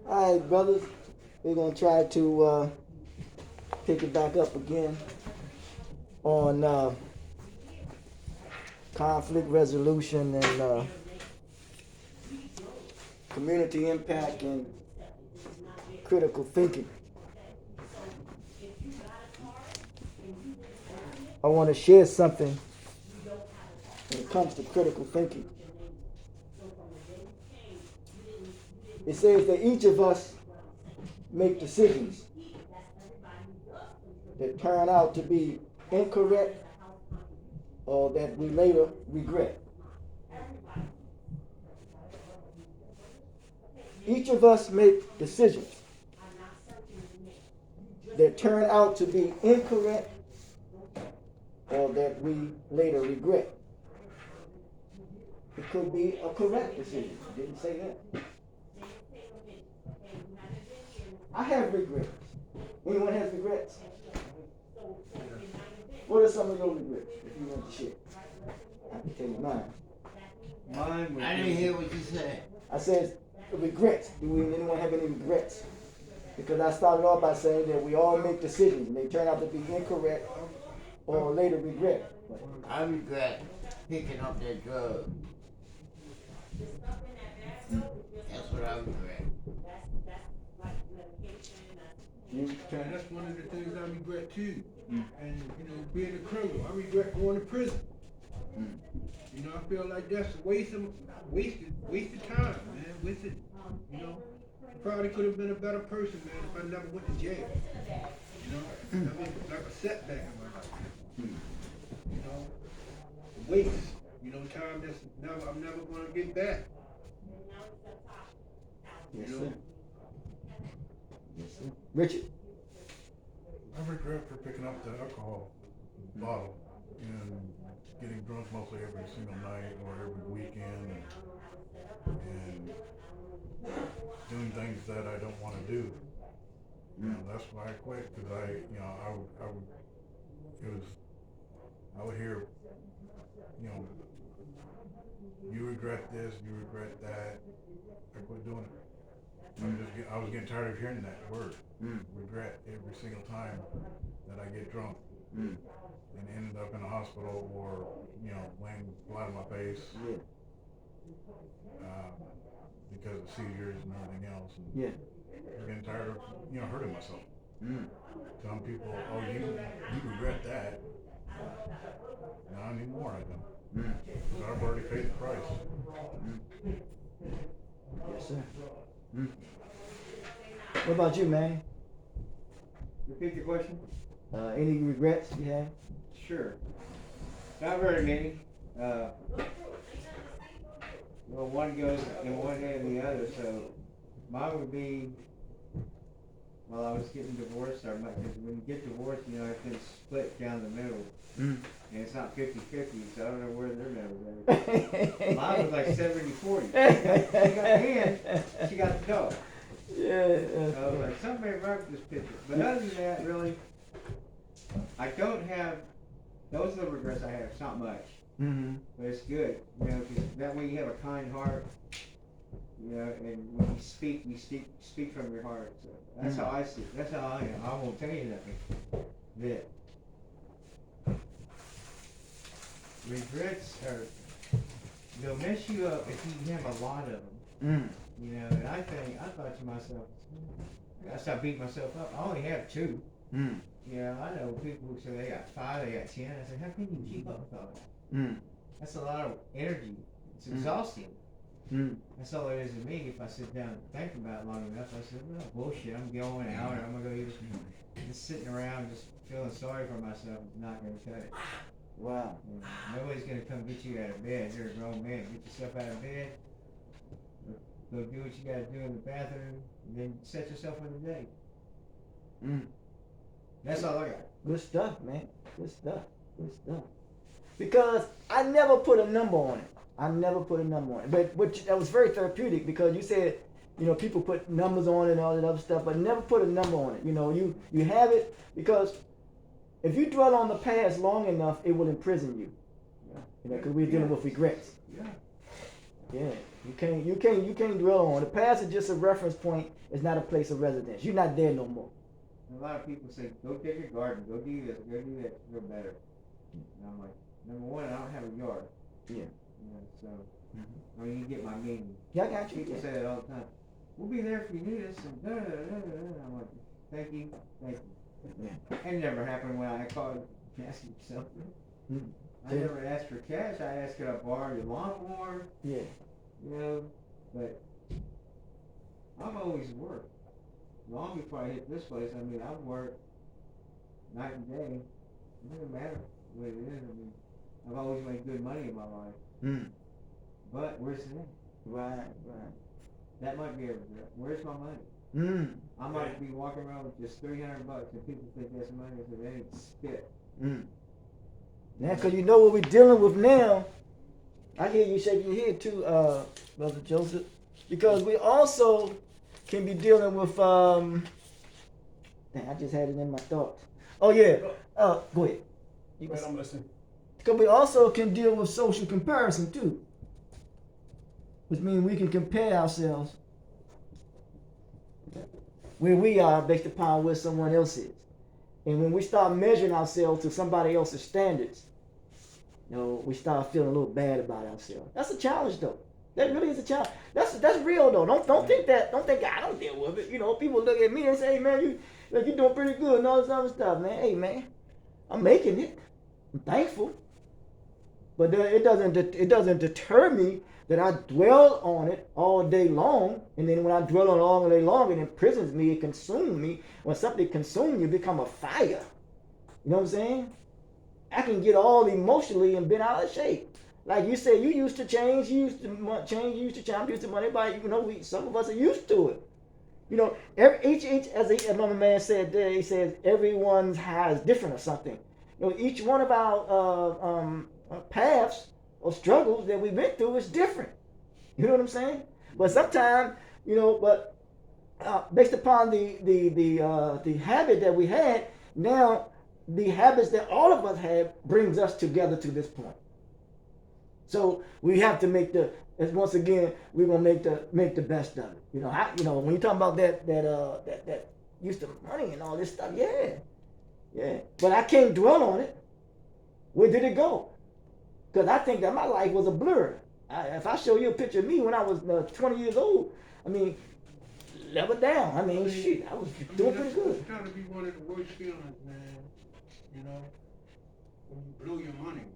All right, brothers, we're going to try to pick it back up again on conflict resolution and community impact and critical thinking. I want to share something when it comes to critical thinking. It says that each of us make decisions that turn out to be incorrect or that we later regret. Each of us make decisions that turn out to be incorrect or that we later regret. It could be a correct decision. I didn't say that. I have regrets. Anyone has regrets? What are some of your regrets, if you want to share? I can tell you mine. I didn't hear what you said. I said regrets. Do anyone have any regrets? Because I started off by saying that we all make decisions and they turn out to be incorrect or later regret. I regret picking up that drug. That's what I regret. And that's one of the things I regret too. And being a criminal, I regret going to prison. I feel like that's a wasted time, man. Wasted. I probably could have been a better person, man, if I never went to jail. That was like a setback in my life. Waste. Time that's I'm never gonna get back. Yes, sir. Yes, sir. Richard. I regret for picking up the alcohol bottle and getting drunk mostly every single night or every weekend and doing things that I don't want to do. That's why I quit, because I would hear, you regret this, you regret that. I quit doing it. I was getting tired of hearing that word, regret, every single time that I get drunk and ended up in a hospital or, laying flat on my face because of seizures and everything else. And I'm getting tired of, hurting myself. Telling people, oh, you regret that. Not anymore, I don't. Because I've already paid the price. Yes, sir. What about you, man? Repeat the question? Any regrets you have? Sure. Not very many. One goes in one day and the other, so mine would be while I was getting divorced, because when you get divorced, it's been split down the middle. And it's not 50-50, so I don't know where their numbers are. Mine was like 70-40. She got the dog. Yeah. I was like, somebody wrote this picture. But other than that, really, I don't have, those are the regrets I have. It's not much. But it's good, because that way you have a kind heart, and when you speak from your heart. So that's how I see it. That's how I am. I won't tell you nothing. That regrets they'll mess you up if you have a lot of them. And I thought to myself, I stopped beating myself up. I only have 2. I know people who say they got 5, they got 10. I said, how can you keep up with all that? That's a lot of energy. It's exhausting. That's all it is to me. If I sit down and think about it long enough, I said, well, bullshit, I'm going out, or I'm going to go here. Just sitting around just feeling sorry for myself is not going to cut it. Wow. Nobody's going to come get you out of bed. You're a grown man. Get yourself out of bed. Go do what you got to do in the bathroom, and then set yourself for the day. That's all I got. Good stuff, man. Good stuff. Because I never put a number on it. But that was very therapeutic, because you said, people put numbers on it and all that other stuff, but never put a number on it. You have it, because if you dwell on the past long enough, it will imprison you. Because we're dealing with regrets. Yeah, you can't dwell on. The past is just a reference point. It's not a place of residence. You're not there no more. A lot of people say, go take your garden, go do this, go do that, feel better. And I'm like, number one, I don't have a yard. Yeah. You know, so, I mean, you get my meaning. Yeah, I got you. People Yeah. say that all the time. We'll be there if you need us, and da da da da da. I'm like, thank you. Yeah. It never happened when I called to ask you something. Mm. I never asked for cash. I asked, could I borrow your lawnmower? Yeah. You know, but I've always worked. Long before I hit this place, I mean, I've worked night and day. It doesn't matter what it is. I mean, I've always made good money in my life. Mm. But where's the money? Right. That might be a regret. Where's my money? Mm. I might be walking around with just $300 and people think that's money. I said, that ain't spit. Mm. Now, because you know what we're dealing with now. I hear you shaking your head too, Brother Joseph. Because we also can be dealing with, dang, I just had it in my thoughts. Oh, yeah. Go ahead. Right, I'm listening. Because we also can deal with social comparison too. Which means we can compare ourselves where we are based upon where someone else is. And when we start measuring ourselves to somebody else's standards, we start feeling a little bad about ourselves. That's a challenge though. That really is a challenge. That's real though. Don't think I don't deal with it. People look at me and say, hey man, you're doing pretty good and all this other stuff, man. Hey man, I'm making it. I'm thankful. But it doesn't deter me that I dwell on it all day long, and then when I dwell on it all day long, it imprisons me, it consumes me. When something consumes you, it become a fire. You know what I'm saying? I can get all emotionally and been out of shape. Like you said, you used to change, you used to change, you used to change, you used to money. Everybody, some of us are used to it. Each as another man said there, he says everyone's high is different or something. Each one of our paths or struggles that we went through is different. You know what I'm saying? But sometimes, based upon the habit that we had, now the habits that all of us have brings us together to this point. So we have to once again, we're gonna make the best of it. When you talk about that use of money and all this stuff, yeah. But I can't dwell on it. Where did it go? Because I think that my life was a blur. If I show you a picture of me when I was 20 years old, level down. I was doing pretty good. It's gotta be one of the worst feelings, man. When you blow your money, man.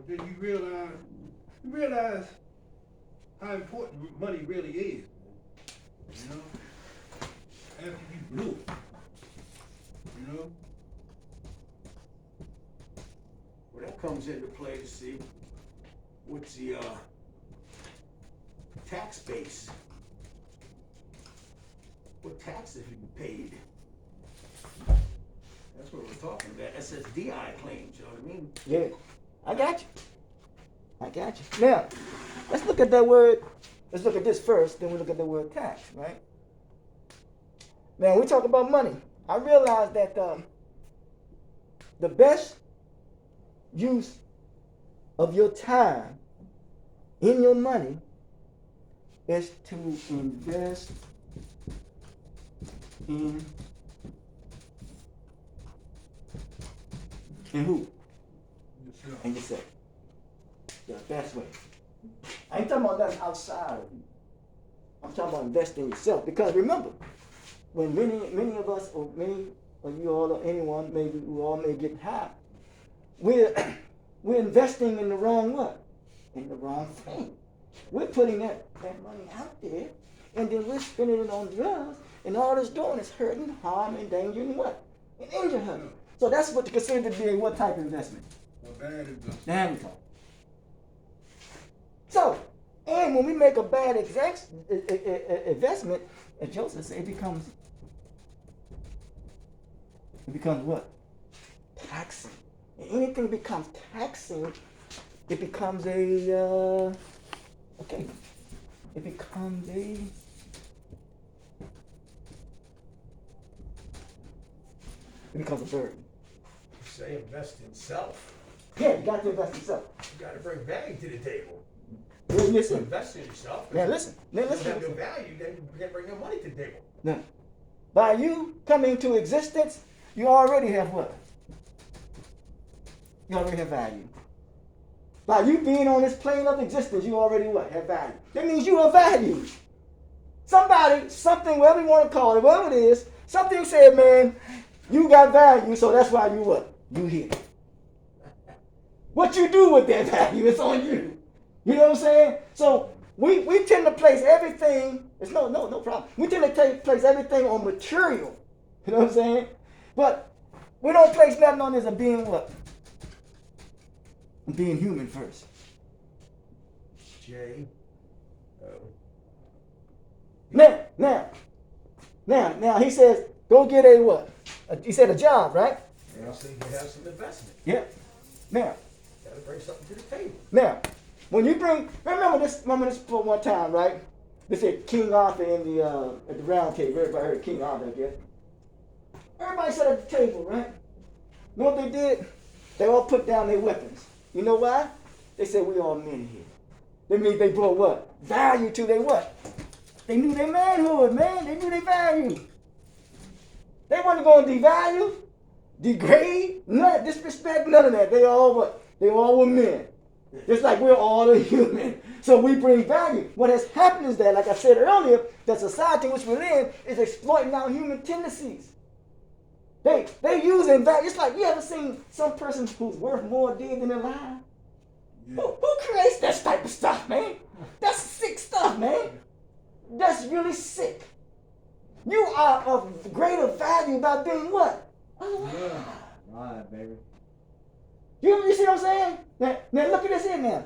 Then you realize how important money really is, man. After you blew it, Well, that comes into play to see what's the tax base. What taxes you paid? That's what we're talking about. SSDI claims, you know what I mean? Yeah, I got you. Now, let's look at that word. Let's look at this first, then we look at the word tax, right? Now, we talk about money. I realize that the best use of your time in your money is to invest in who? yourself. And yourself. The best way. I ain't talking about nothing outside of you. I'm talking about investing in yourself. Because remember, when many of us, or many of you all, or anyone, maybe we all may get high, we're investing in the wrong what? In the wrong thing. We're putting that money out there, and then we're spending it on drugs, and all it's doing is hurting, harm, endangering what? And injure her. So that's what to consider to be what type of investment? A bad investment. There we go. So, and when we make a bad investment, as Joseph said, it becomes what? Taxing. And anything becomes taxing, it becomes a burden. You say invest in self. Yeah, you got to invest in yourself. You got to bring value to the table. Listen. Invest in yourself. Now listen. Now If you listen. have your value, then you can bring your money to the table. Now, by you coming into existence, you already have what? You already have value. By you being on this plane of existence, you already what? Have value. That means you are valued. Somebody, something, whatever you want to call it, whatever it is, something said, man, you got value, so that's why you what? You here. What you do with that value, it's on you. You know what I'm saying? So we tend to place everything, it's no problem. We tend to place everything on material. You know what I'm saying? But we don't place nothing on this of being what? Being human first. J. Now, he says, go get a what? He said a job, right? You have some investment. Yeah. Now, Gotta bring something to the table. Now, when you bring, remember this for one time, right? They said King Arthur in the at the round table. Everybody heard of King Arthur, I guess. Everybody sat at the table, right? You know what they did? They all put down their weapons. You know why? They said we all men here. That means they brought what? Value to their what? They knew their manhood, man. They knew their value. They wasn't going to devalue, degrade, none, disrespect, none of that. They all what? They all were men. Just like we're all a human. So we bring value. What has happened is that, like I said earlier, the society in which we're in is exploiting our human tendencies. They using value. It's like, you ever seen some person who's worth more dead than alive? Yeah. Who creates that type of stuff, man? That's sick stuff, man. That's really sick. You are of greater value by being what? Alive. Right, baby. You see what I'm saying? Now look at this here now.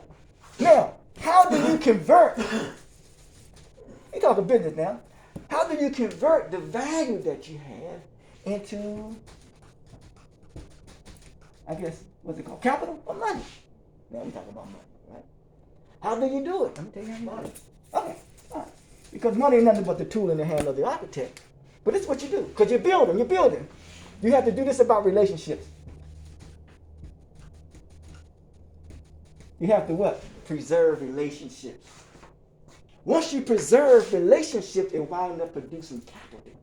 Now, how do you convert? You talking business now. How do you convert the value that you have into, I guess, what's it called? Capital or money? Now we talking about money, right? How do you do it? Let me tell you how you do it. Okay, all right. Because money is nothing but the tool in the hand of the architect. But it's what you do. Because you're building. You have to do this about relationships. You have to what? Preserve relationships. Once you preserve relationships, it winds up producing capital.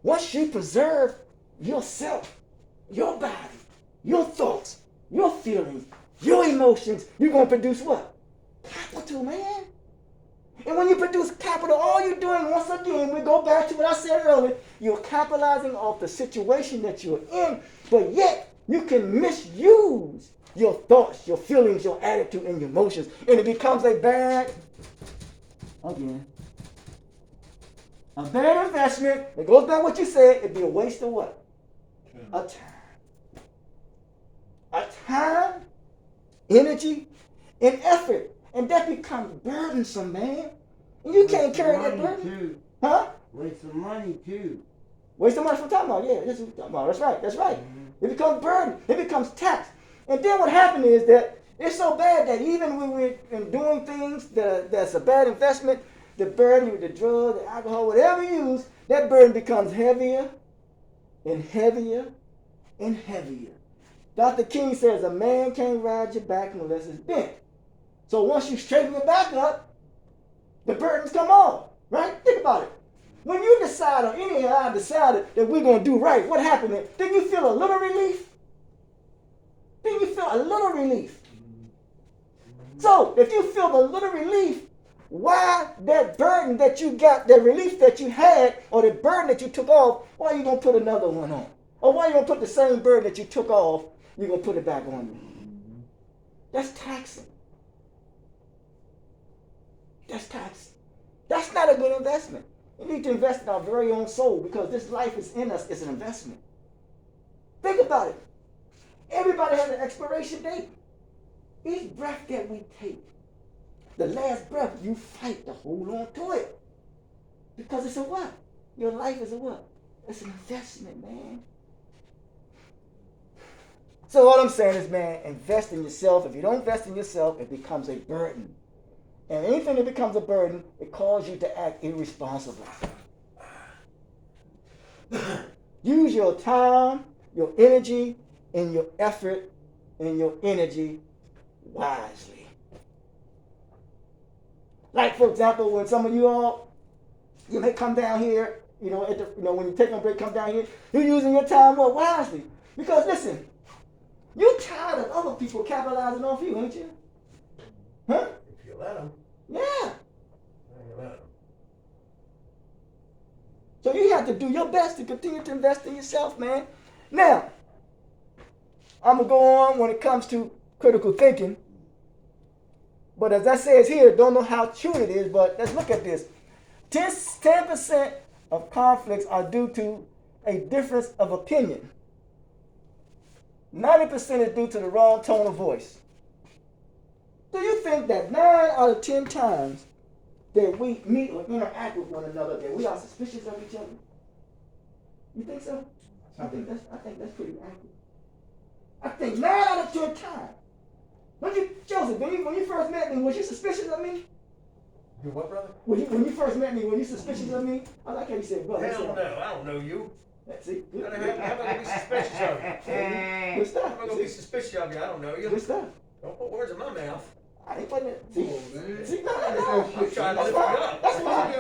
Once you preserve yourself, your body, your thoughts, your feelings, your emotions, you're going to produce what? Capital, man. And when you produce capital, all you're doing, once again, we go back to what I said earlier, you're capitalizing off the situation that you're in, but yet you can misuse your thoughts, your feelings, your attitude, and your emotions, and it becomes a bad investment. It goes back to what you said. It'd be a waste of what? A time, energy, and effort, and that becomes burdensome, man. And you can't carry that burden, too. huh? Waste of money too. Waste of money from talking about, yeah, that's what we're talking about. That's right. Mm-hmm. It becomes burden. It becomes tax. And then what happened is that it's so bad that even when we're doing things that's a bad investment, the burden with the drug, the alcohol, whatever you use, that burden becomes heavier and heavier and heavier. Dr. King says a man can't ride your back unless it's bent. So once you straighten your back up, the burdens come off, right? Think about it. When you decide, or any of I decided that we're going to do right, what happened then? Didn't you feel a little relief? Didn't you feel a little relief? So if you feel a little relief, why that burden that you got, that relief that you had, or the burden that you took off, why are you going to put another one on? Or why are you going to put the same burden that you took off, you're going to put it back on you? That's taxing. That's taxing. That's not a good investment. We need to invest in our very own soul because this life is in us. It's an investment. Think about it. Everybody has an expiration date. Each breath that we take, the last breath, you fight to hold on to it. Because it's a what? Your life is a what? It's an investment, man. So all I'm saying is, man, invest in yourself. If you don't invest in yourself, it becomes a burden. And anything that becomes a burden, it causes you to act irresponsibly. Use your time, your energy, and your effort and your energy wisely. Like, for example, when some of you all, you may come down here, when you take a break, come down here, you're using your time well wisely. Because listen, you're tired of other people capitalizing off you, ain't you? Huh? If you let them. Yeah. You let them. So you have to do your best to continue to invest in yourself, man. Now, I'm going to go on when it comes to critical thinking. But as that says here, don't know how true it is, but let's look at this. 10% of conflicts are due to a difference of opinion. 90% is due to the wrong tone of voice. Do you think that 9 out of 10 times that we meet or interact with one another that we are suspicious of each other? You think so? I think that's pretty accurate. I think 9 out of 10 times. Joseph, when you first met me, was you suspicious of me? You what, brother? When you first met me, were you suspicious of me? I like how you said, brother. Hell no, I don't know you. See, How am I gonna be suspicious of you? good stuff. How am I gonna be suspicious of you? I don't know you. Good stuff. Don't put words in my mouth. I ain't putting it. See, Come on, man. see, no. I'm trying to That's lift fine. you up. That's fine.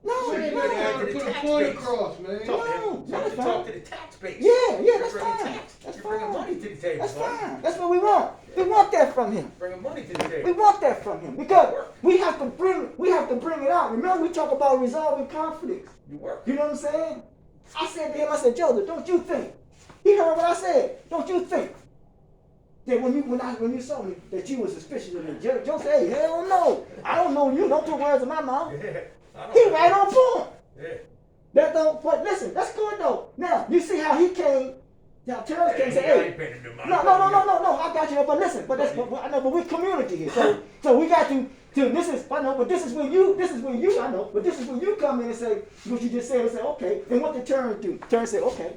So you gotta have to put a point across, man. No, that's fine. Talk to the tax base. Yeah, that's You're bringing fine. tax. That's You're bringing fine. money to the table. That's buddy. fine. That's what we want. We want that from him. Bringing money to the We table. want that from him because we have to bring it out. Remember, we talk about resolving conflicts. You work. You know what I'm saying? I said to him, Joseph, don't you think? He heard what I said. Don't you think that when you saw me that you were suspicious of me? Joe said, hey, hell no. I don't know you. Don't put words in my mouth. Yeah. I don't He know. right on point. Yeah. But listen, that's good though. Now, you see how he came, how Terrence came and said, I hey, ain't paying no money. no, I got you. But listen, I know, but we're community here. So we got to this is when you come in and say what you just said and say, okay, then what did Terrence do? Terrence said, okay.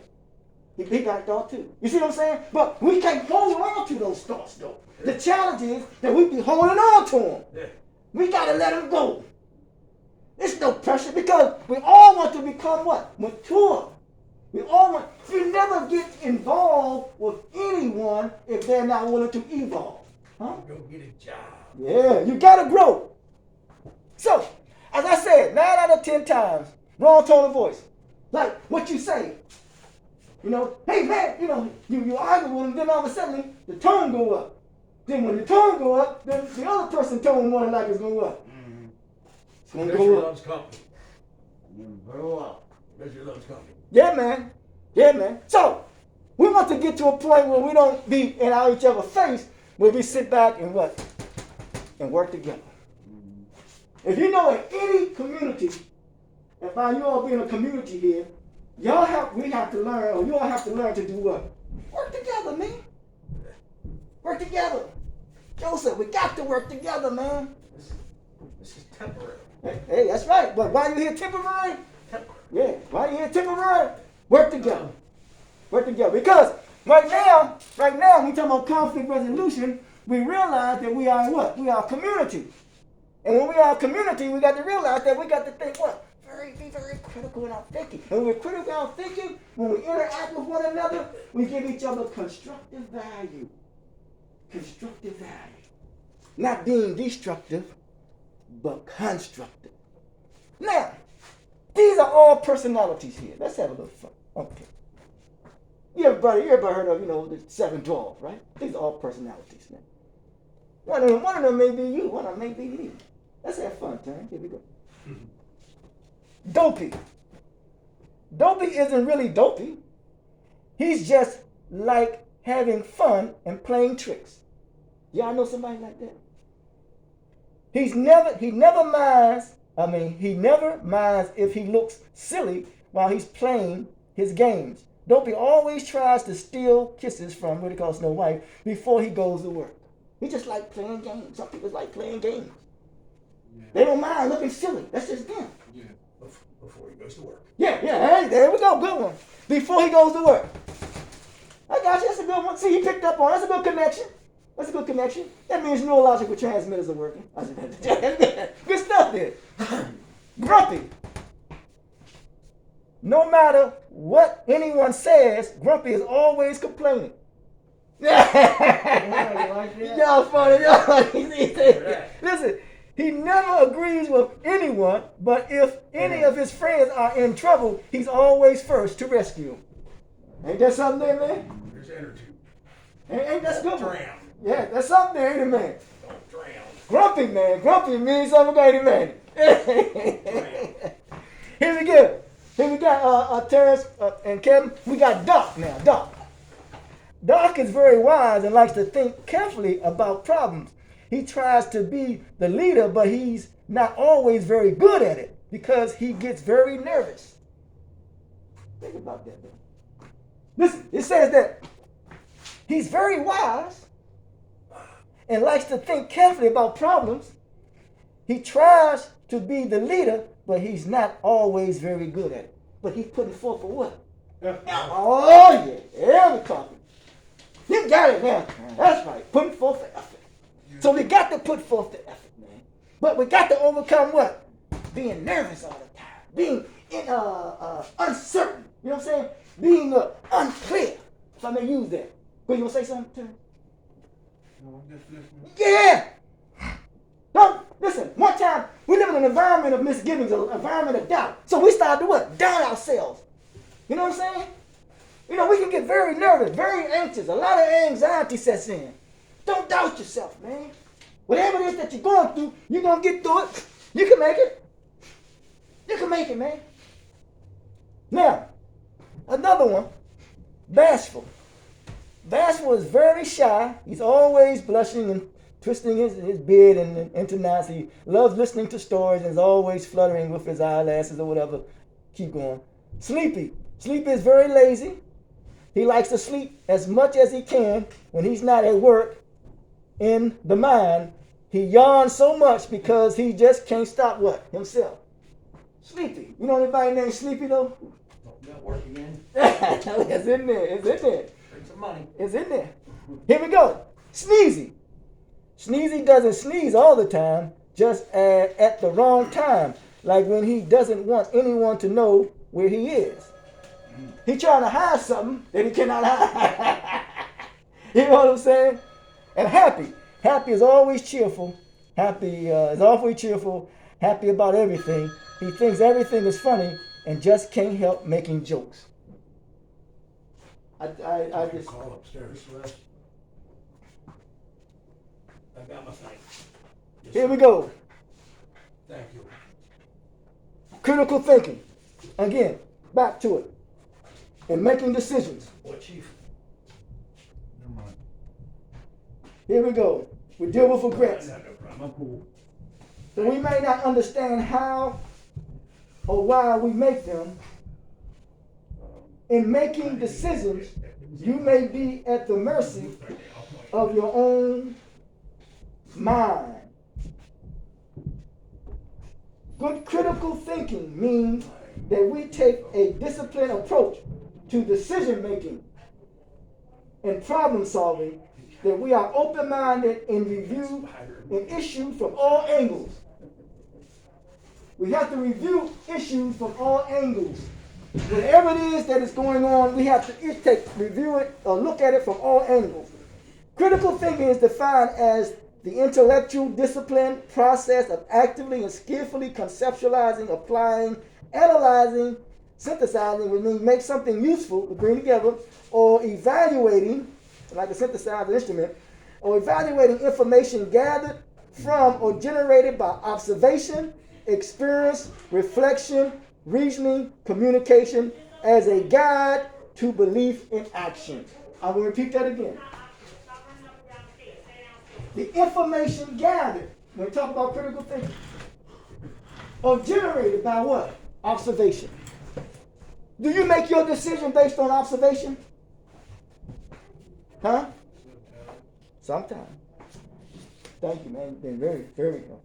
He got a thought too. You see what I'm saying? But we can't hold on to those thoughts though. The challenge is that we be holding on to them. Yeah. We gotta let them go. There's no pressure because we all want to become what? Mature. You never get involved with anyone if they're not willing to evolve. Huh? Go get a job. Yeah, you gotta grow. So, as I said, 9 out of 10 times, wrong tone of voice. Like what you say. Hey man, you argue with them, then all of a sudden the tone go up. Then when the tone go up, then the other person tone more like it's going up. It's gonna Mr. go up. loves company. You grow up. Mr. loves company. Yeah, man. So, we want to get to a point where we don't be in each other's face, where we sit back and what? And work together. If you know in any community, and by you all being a community here, we have to learn, or you all have to learn to do what? Work together, man. Work together. Joseph, we got to work together, man. This is temporary. Hey, that's right. But why you here temporary? Yeah, why you here temporary? Work together. Work together. Because right now, when we talk about conflict resolution, we realize that we are what? We are a community. And when we are a community, we got to realize that we got to think what? Be very critical in our thinking. And when we're critical in our thinking, when we interact with one another, we give each other constructive value. Constructive value. Not being destructive, but constructive. Now, these are all personalities here. Let's have a little fun. Okay. Everybody heard of, the 7 dwarfs, right? These are all personalities, man. One of them may be you, one of them may be me. Let's have fun, Terrence. Here we go. Dopey. Dopey isn't really dopey. He's just like having fun and playing tricks. Y'all know somebody like that? He never minds if he looks silly while he's playing his games. Dopey always tries to steal kisses from what he calls Snow White before he goes to work. He just like playing games. Some people like playing games. Yeah. They don't mind looking silly. That's just them. Yeah. Before he goes to work. Yeah. Hey, there we go. Good one. Before he goes to work. I got you. That's a good one. See, he picked up on. That's a good connection. That means neurological transmitters are working. Good stuff there. Grumpy. No matter what anyone says, Grumpy is always complaining. Yeah, you like that? Y'all funny. Listen, He never agrees with anyone, but if any of his friends are in trouble, he's always first to rescue them. Ain't that something there, man? There's energy. Ain't that good? Drown. Yeah, that's something there, ain't it, man? Don't drown. Grumpy, man. Grumpy means something, ain't it, man? Here we go. Here we got Terrence and Kevin. We got Doc now. Doc is very wise and likes to think carefully about problems. He tries to be the leader, but he's not always very good at it because he gets very nervous. Think about that, man. Listen, it says that he's very wise and likes to think carefully about problems. He tries to be the leader, but he's not always very good at it. But he's putting forth for what? Oh, yeah, we're talking. You got it now. That's right, putting forth the effort. So we got to put forth the effort, man. But we got to overcome what? Being nervous all the time. Being uncertain. You know what I'm saying? Being unclear. If I may use that. But you want to say something to me? No, I'm just listening. Yeah! Don't listen, one time we live in an environment of misgivings, an environment of doubt. So we started to what? Doubt ourselves. You know what I'm saying? You know, we can get very nervous, very anxious. A lot of anxiety sets in. Don't doubt yourself, man. Whatever it is that you're going through, you're going to get through it. You can make it. You can make it, man. Now, another one, bashful. Bashful is very shy. He's always blushing and twisting his beard into knots. He loves listening to stories and is always fluttering with his eyelashes or whatever. Keep going. Sleepy. Sleepy is very lazy. He likes to sleep as much as he can when he's not at work. In the mind, he yawns so much because he just can't stop what? Himself. Sleepy. You know anybody named Sleepy though? Got work again. It's in there. It's in there. Bring some money. It's in there. Here we go. Sneezy. Sneezy doesn't sneeze all the time, just at the wrong time, like when he doesn't want anyone to know where he is. He trying to hide something that he cannot hide. You know what I'm saying? And happy. Happy is always cheerful. Happy is awfully cheerful, happy about everything. He thinks everything is funny and just can't help making jokes. I just Call upstairs. I got my thing. Yes, here sir. we go. Thank you. Critical thinking. Again, back to it. And making decisions. What, Chief? Never mind. Here we go. We deal with regrets. No problem. I'm cool. So we may not understand how or why we make them. In making decisions, you may be at the mercy of your own mind. Good critical thinking means that we take a disciplined approach to decision making and problem solving, that we are open-minded and review an issue from all angles. We have to review issues from all angles. Whatever it is that is going on, we have to review it or look at it from all angles. Critical thinking is defined as the intellectual discipline process of actively and skillfully conceptualizing, applying, analyzing, synthesizing, which means make something useful to bring together, or evaluating, like a synthesizer instrument, or evaluating information gathered from or generated by observation, experience, reflection, reasoning, communication, as a guide to belief in action. I will repeat that again. The information gathered, when we talk about critical thinking, or generated by what? Observation. Do you make your decision based on observation? Huh? Sometimes. Thank you, man. You've been very, very good.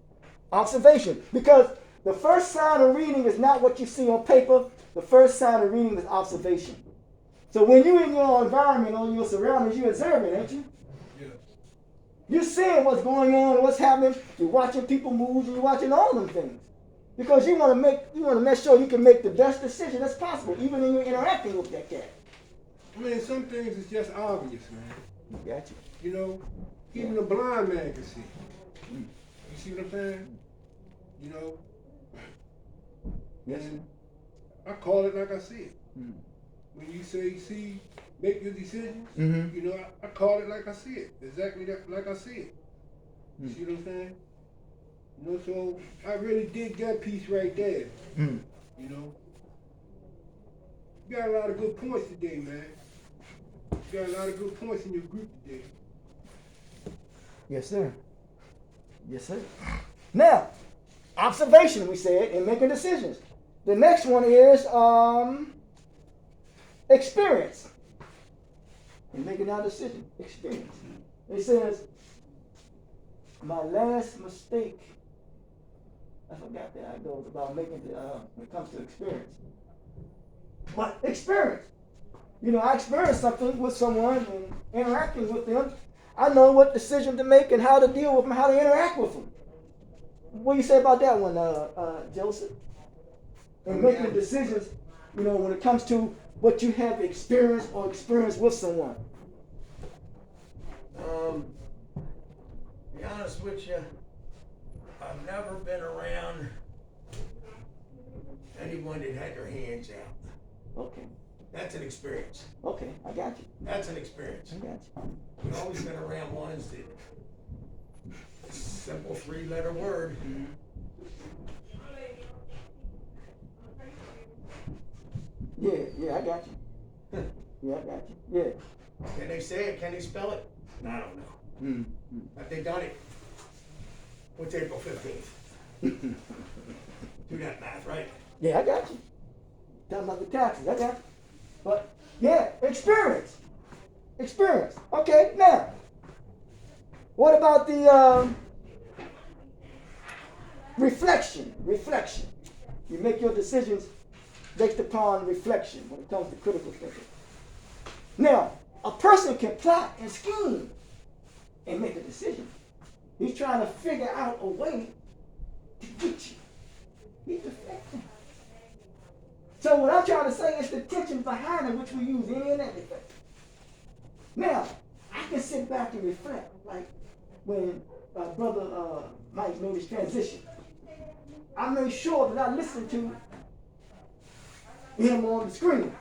Observation. Because the first sign of reading is not what you see on paper. The first sign of reading is observation. So when you're in your environment or your surroundings, you're observing, ain't you? Yeah. You're seeing what's going on, what's happening. You're watching people move, and you're watching all them things. Because you want to make sure you can make the best decision that's possible, even when you're interacting with that cat. I mean, some things is just obvious, man. Got you. You know, even a blind man can see. see what I'm saying? You know? Yes. And I call it like I see it. Mm. When you say, see, make your decisions, Mm-hmm. you know, I call it like I see it. Exactly like I see it. You Mm. see what I'm saying? You know, so I really dig that piece right there. Mm. You know? You got a lot of good points today, man. You got a lot of good points in your group today. Yes, sir. Yes, sir. Now, observation, we said, and making decisions. The next one is experience. And making our decision. Experience. It says, my last mistake, I forgot that it goes about making the, when it comes to experience. But experience. You know, I experienced something with someone and interacting with them. I know what decision to make and how to deal with them, how to interact with them. What do you say about that one, Joseph? And making decisions, you know, when it comes to what you have experienced or experienced with someone. To be honest with you, I've never been around anyone that had their hands out. Okay. That's an experience. Okay, I got you. That's an experience. I got you. I've always been around ones that simple 3-letter word. Yeah, I got you. Yeah, I got you. Yeah. Can they say it? Can they spell it? I don't know. Mm. Have they done it? What's April 15th? Do that math, right? Yeah, I got you. Talking about the taxes, I got you. But yeah, experience. Experience. Okay, now, what about the reflection? Reflection. You make your decisions based upon reflection when it comes to critical thinking. Now, a person can plot and scheme and make a decision. He's trying to figure out a way to get you. He's reflecting. So what I'm trying to say is the tension behind it, which we use in and everything. Now, I can sit back and reflect, like when Brother Mike made his transition. I made sure that I listened to him on the screen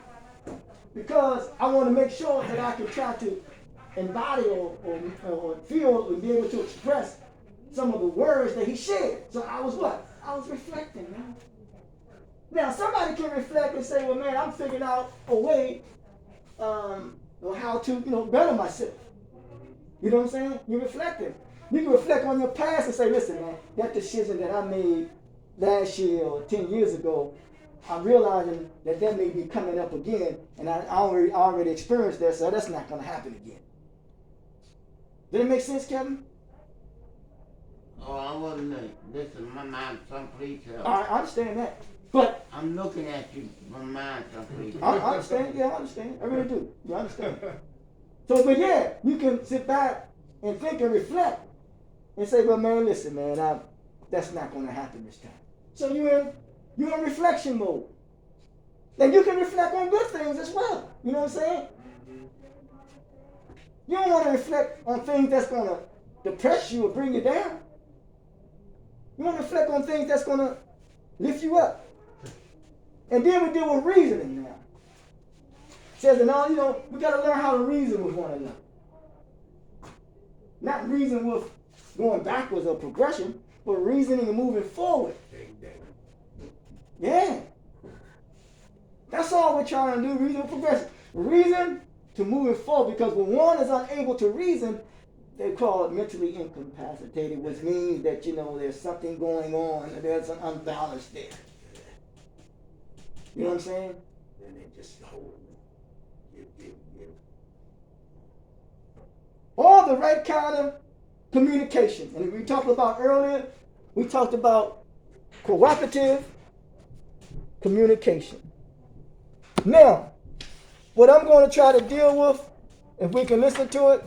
because I want to make sure that I can try to embody or feel or be able to express some of the words that he shared. So I was what? I was reflecting, man. Now, somebody can reflect and say, well, man, I'm figuring out a way or how to, better myself. You know what I'm saying? You're reflecting. You can reflect on your past and say, listen, man, that decision that I made last year or 10 years ago, I'm realizing that may be coming up again, and I already experienced that, so that's not going to happen again. Did it make sense, Kevin? Oh, I wasn't listening. My mind someplace else. I understand that. But I'm looking at you. My mind someplace I else. understand. Yeah, I understand. I really do. You understand? So, but yeah, you can sit back and think and reflect and say, well, man, listen, man, that's not going to happen this time. So you're in reflection mode. Then you can reflect on good things as well. You know what I'm saying? You don't want to reflect on things that's going to depress you or bring you down. You want to reflect on things that's going to lift you up. And then we deal with reasoning now. It says, we got to learn how to reason with one another. Not reason with going backwards or progression, but reasoning and moving forward. Yeah. That's all we're trying to do, reason with progression. Reason to moving forward, because when one is unable to reason, they call it mentally incapacitated, which means that, there's something going on, there's an unbalance there. You know what I'm saying? Then they just hold. Give. Or the right kind of communication. And we talked about earlier, we talked about cooperative communication. Now, what I'm going to try to deal with, if we can listen to it,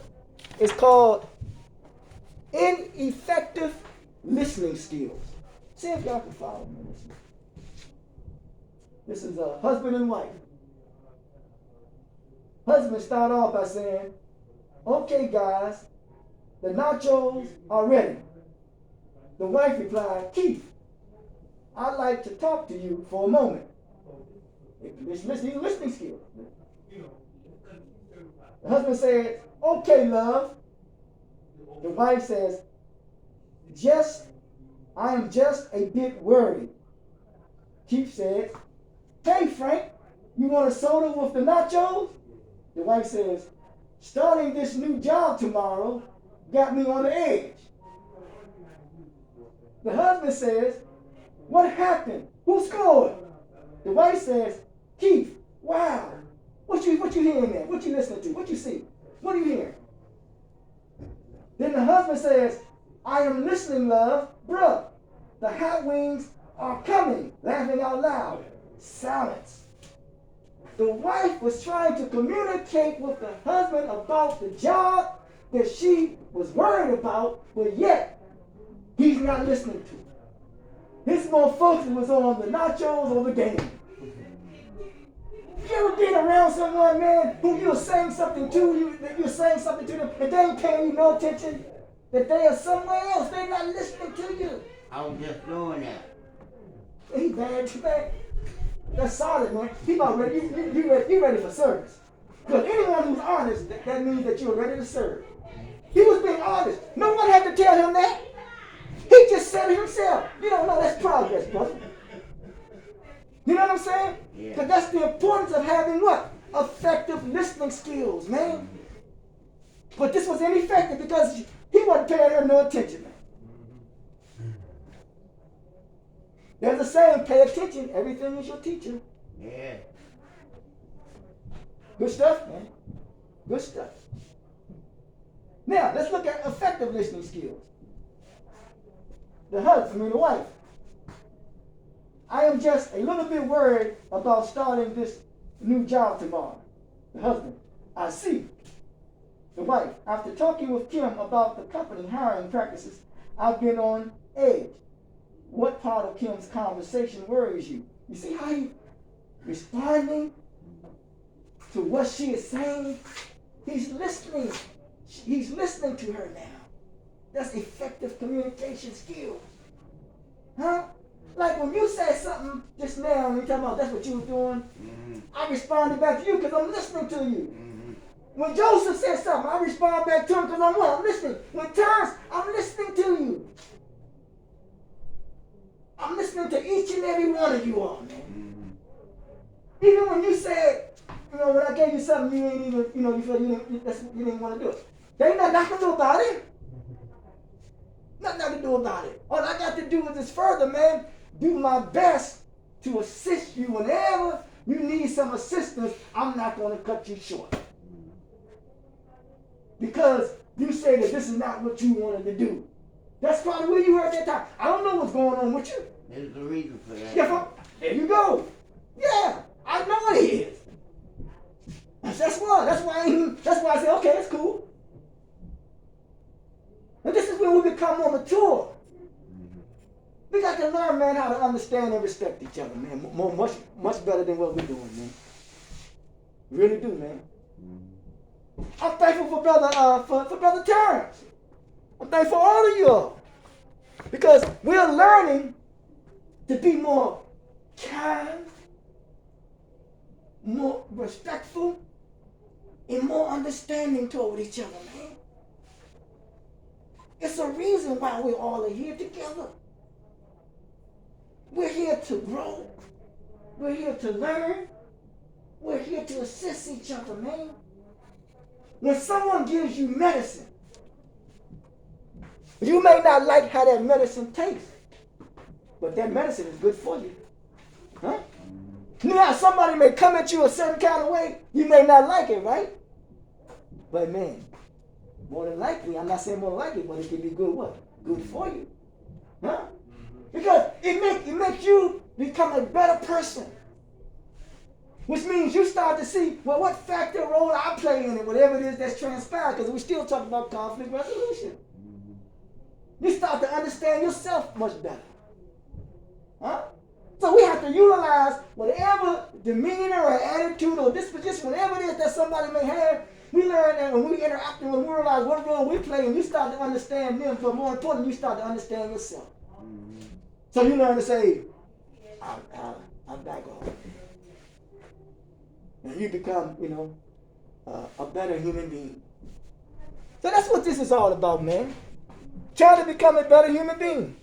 is called ineffective listening skills. See if y'all can follow me. This is a husband and wife. Husband start off by saying, okay, guys, the nachos are ready. The wife replied, Keith, I'd like to talk to you for a moment. These listening skills. The husband says, okay, love. The wife says, I am just a bit worried. Keith says, hey, Frank, you want a soda with the nachos? The wife says, starting this new job tomorrow got me on the edge. The husband says, what happened? Who scored? The wife says, Keith, wow. What you hearing there? What you listening to? What you see? What are you hearing? Then the husband says, I am listening, love. Bruh, the hot wings are coming. Laughing out loud. Silence. The wife was trying to communicate with the husband about the job that she was worried about, but yet he's not listening to. His more focus was on the nachos or the game. You ever been around someone, man, who you're saying something to, you're saying something to them, and they ain't paying you no attention? That they are somewhere else, they're not listening to you. I was just doing that. He bad too bad. That's solid, man. He about ready. You ready for service. Because anyone who's honest, that means that you're ready to serve. He was being honest. No one had to tell him that. He just said it himself. You don't know, that's progress, brother. You know what I'm saying? Yeah. Because that's the importance of having what? Effective listening skills, man. But this was ineffective because he wasn't paying her no attention, man. There's a saying, pay attention, everything is your teacher. Yeah. Good stuff, man. Good stuff. Now, let's look at effective listening skills. The wife. I am just a little bit worried about starting this new job tomorrow. The husband. I see. The wife. After talking with Kim about the company hiring practices, I've been on edge. What part of Kim's conversation worries you? You see how he's responding to what she is saying? He's listening. He's listening to her now. That's effective communication skills. Huh? Like when you said something just now, and you talking about that's what you were doing, I responded back to you because I'm listening to you. When Joseph said something, I respond back to him because I'm what? I'm listening. When Terrence, I'm listening to you. I'm listening to each and every one of you all, man. Even when you said, when I gave you something you ain't even, you feel you didn't want to do it. There ain't nothing to do about it. Nothing to do about it. All I got to do is just further, man, do my best to assist you whenever you need some assistance. I'm not going to cut you short. Because you say that this is not what you wanted to do. That's probably where you were at that time. I don't know what's going on with you. There's a reason for that. Yeah, there you go. Yeah, I know it is. That's why I say, okay, that's cool. And this is when we become more mature. We got to learn, man, how to understand and respect each other, man. Much better than what we're doing, man. Really do, man. I'm thankful for Brother Terrence. I'm thankful for all of you all. Because we're learning to be more kind, more respectful, and more understanding toward each other, man. It's a reason why we all are here together. We're here to grow. We're here to learn. We're here to assist each other, man. When someone gives you medicine, you may not like how that medicine tastes, but that medicine is good for you. Huh? Now, somebody may come at you a certain kind of way, you may not like it, right? But man, more than likely, I'm not saying more than likely, but it can be good what? Good for you. Huh? Because it makes you become a better person. Which means you start to see, well, what factor role I play in it, whatever it is that's transpired, because we still talk about conflict resolution. You start to understand yourself much better. Huh? So we have to utilize whatever demeanor or attitude or disposition, whatever it is that somebody may have. We learn that when we interact and when we realize what role we play, and you start to understand them, but more importantly, you start to understand yourself. So you learn to say, I'm back off. And you become, a better human being. So that's what this is all about, man. Trying to become a better human being.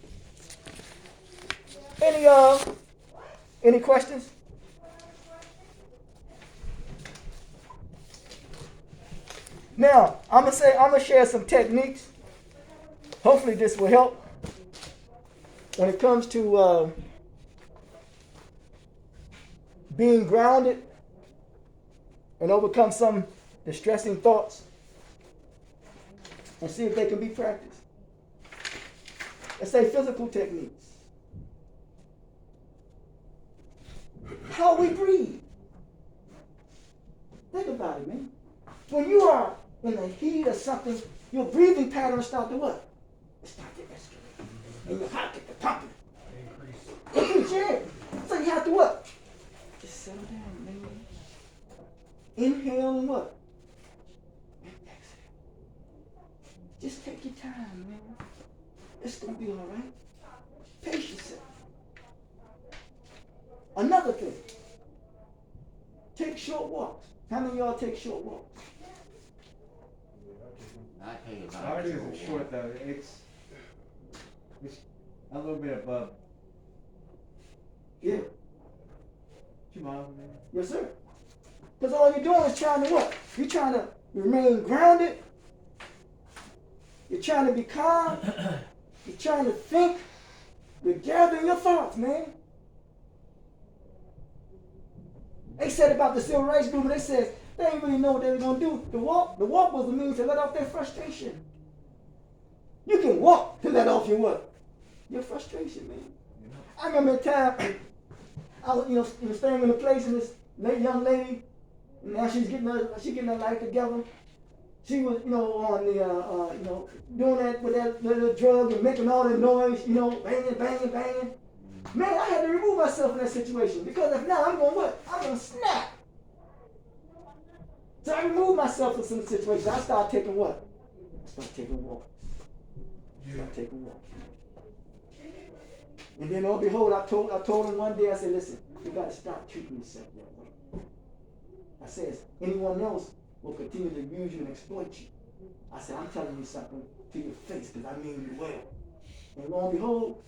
Any questions? Now, I'm gonna share some techniques. Hopefully this will help when it comes to being grounded and overcome some distressing thoughts, and see if they can be practiced. Let's say physical techniques. How we breathe. Think about it, man. When you are in the heat of something, your breathing patterns start to what? It start to escalate. And your heart get to pumping. Increase, yeah. So you have to what? Just settle down, man. Inhale and what? And exhale. Just take your time, man. It's gonna be all right. Pace yourself. Another thing. Take short walks. How many of y'all take short walks? I tell you about Ours it. isn't short though. It's a little bit above Yeah. 2 miles an hour. Yes, sir. Because all you're doing is trying to what? You're trying to remain grounded. You're trying to be calm. You're trying to think. You're gathering your thoughts, man. They said about the civil rights movement, they said they didn't really know what they were going to do. The walk was the means to let off their frustration. You can walk to let off your what? Your frustration, man. I remember a time I was, staying in a place, and this young lady, now she's getting her life together. She was, on the, doing that with that little drug and making all the noise, banging. Man, I had to remove myself from that situation, because if not, I'm going what? I'm going to snap. So I removed myself from some situations. I started taking what? I started taking walks. And then, oh behold, I told him one day, I said, listen, you got to stop treating yourself that way. I said, anyone else will continue to use you and exploit you. I said, I'm telling you something to your face, because I mean you well. And lo and behold,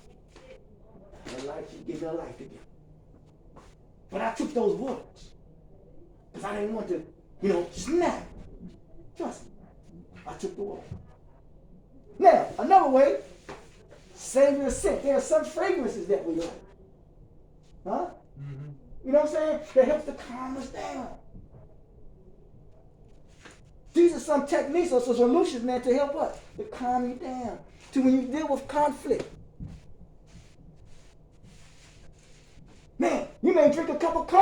give your life again. But I took those words, because I didn't want to, snap. Trust me. I took the word. Now, another way, savor the scent. There are some fragrances that we like. Huh? Mm-hmm. You know what I'm saying? That helps to calm us down. These are some techniques or some solutions, man, to help us, to calm you down. To when you deal with conflict. Man, you may drink a cup of coffee.